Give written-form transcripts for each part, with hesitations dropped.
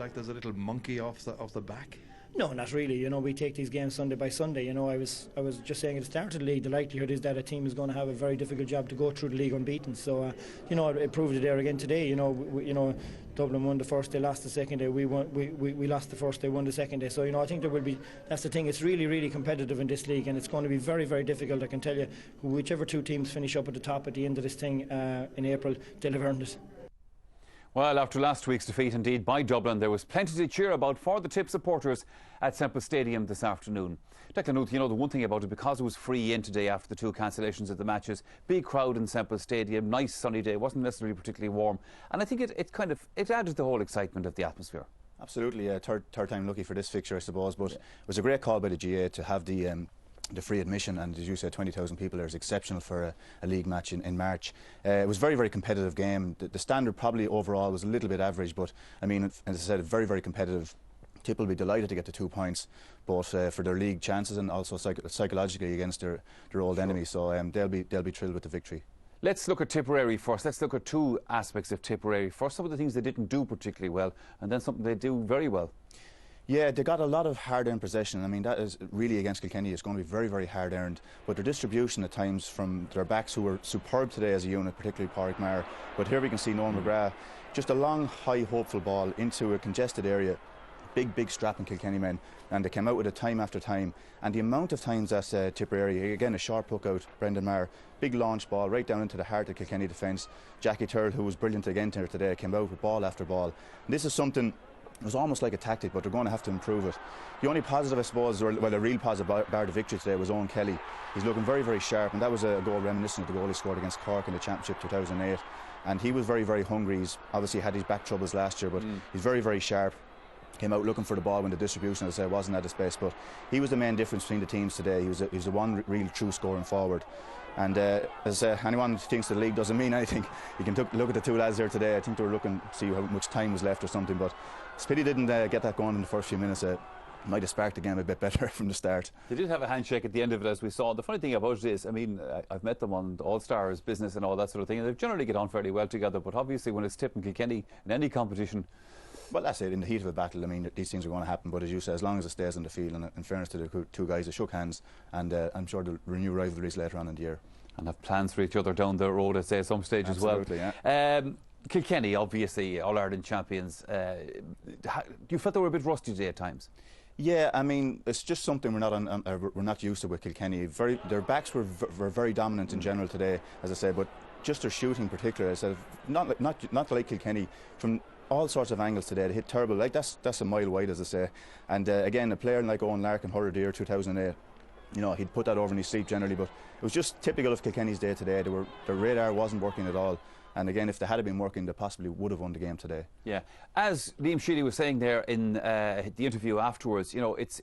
like there's a little monkey off the back? No, not really. You know, we take these games Sunday by Sunday. You know, I was just saying at the start of the league, the likelihood is that a team is going to have a very difficult job to go through the league unbeaten. So, you know, it proved it there again today. You know, Dublin won the first day, lost the second day. We lost the first day, won the second day. So, you know, I think there will be. That's the thing. It's really, really competitive in this league, and it's going to be very, very difficult. I can tell you, whichever two teams finish up at the top at the end of this thing in April, they'll have earned it. Well, after last week's defeat, indeed, by Dublin, there was plenty to cheer about for the Tip supporters at Semple Stadium this afternoon. Declan Ruth, you know, the one thing about it, because it was free in today after the two cancellations of the matches, big crowd in Semple Stadium, nice sunny day, wasn't necessarily particularly warm, and I think it added to the whole excitement of the atmosphere. Absolutely, third time lucky for this fixture, I suppose, but it was a great call by the GA to have the free admission, and as you said, 20,000 people there is exceptional for a league match in March. It was a very, very competitive game. The standard probably overall was a little bit average, but I mean, as I said, very, very competitive. Tip will be delighted to get the 2 points, both for their league chances and also psychologically against their old enemy. So they'll be thrilled with the victory. Let's look at Tipperary first. Let's look at two aspects of Tipperary. First, some of the things they didn't do particularly well, and then something they do very well. Yeah, they got a lot of hard-earned possession. I mean, that is really against Kilkenny. It's going to be very, very hard-earned. But their distribution at times from their backs, who were superb today as a unit, particularly Pádraig Maher. But here we can see Noel McGrath, just a long, high, hopeful ball into a congested area. Big strapping Kilkenny men, and they came out with it time after time. And the amount of times that Tipperary, again a sharp hook out, Brendan Maher, big launch ball right down into the heart of Kilkenny defence. Jackie Turl, who was brilliant again here today, came out with ball after ball. And this is something. It was almost like a tactic, but they're going to have to improve it. The only positive, I suppose, or well, a real positive bar the victory today was Owen Kelly. He's looking very, very sharp, and that was a goal reminiscent of the goal he scored against Cork in the Championship 2008. And he was very, very hungry. He's obviously had his back troubles last year, but he's very, very sharp. Came out looking for the ball when the distribution, as I said, wasn't at his best, but he was the main difference between the teams today. He was the one real true scoring forward. And as anyone who thinks the league doesn't mean anything, you can look at the two lads there today. I think they were looking to see how much time was left or something, but it's a pity didn't get that going in the first few minutes. Might have sparked the game a bit better from the start. They did have a handshake at the end of it, as we saw. The funny thing about it is, I mean, I've met them on All-Stars business and all that sort of thing, and they generally get on fairly well together, but obviously when it's Tip and Kilkenny in any competition. Well, that's it. In the heat of a battle, I mean, these things are going to happen. But as you say, as long as it stays on the field, and in fairness to the two guys, they shook hands, and I'm sure they'll renew rivalries later on in the year. And have plans for each other down the road, I'd say, at some stage. Absolutely, as well. Yeah. Kilkenny, obviously, All-Ireland champions. You felt they were a bit rusty today at times? Yeah, I mean, it's just something we're not used to with Kilkenny. Their backs were very dominant in general today, as I say, but just their shooting, particularly, I said, not like Kilkenny from all sorts of angles today. They hit terrible. Like that's a mile wide, as I say. And again, a player like Owen Larkin, Hurling 2008. You know, he'd put that over in his sleep generally, but it was just typical of Kilkenny's day today. Their radar wasn't working at all. And again, if they had been working, they possibly would have won the game today. Yeah, as Liam Sheedy was saying there in the interview afterwards, you know, it's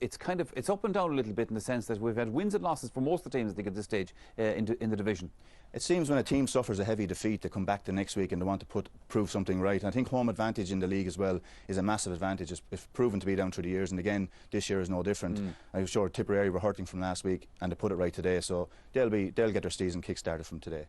up and down a little bit in the sense that we've had wins and losses for most of the teams, I think, at this stage in the division. It seems when a team suffers a heavy defeat, they come back the next week and they want to prove something right. And I think home advantage in the league as well is a massive advantage. It's proven to be down through the years, and again, this year is no different. I'm sure Tipperary were hurting from last week, and they put it right today, so they'll get their season kick-started from today.